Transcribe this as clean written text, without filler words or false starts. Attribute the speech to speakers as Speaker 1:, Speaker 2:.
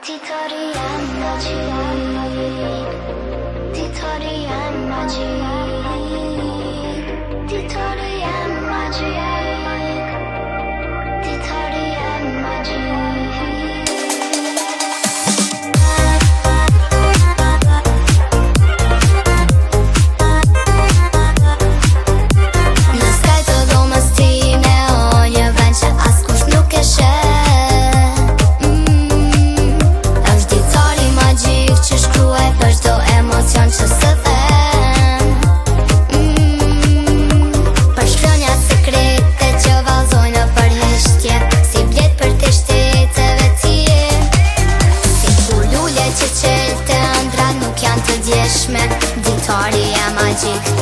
Speaker 1: Ditari jam magjik, ditari jam magjik, ditari jam magjik, ditari jam magjik. Në skaj të dhomës time, o një vend që askush nuk e sheh. Që shkruaj për çdo emocion që së them, për shkronjat sekrete që vallzojnë në përheshtje, si blet për të shteteve tije. Si kur lule që qelte ëndra nuk janë të djeshme, ditari jam magjik.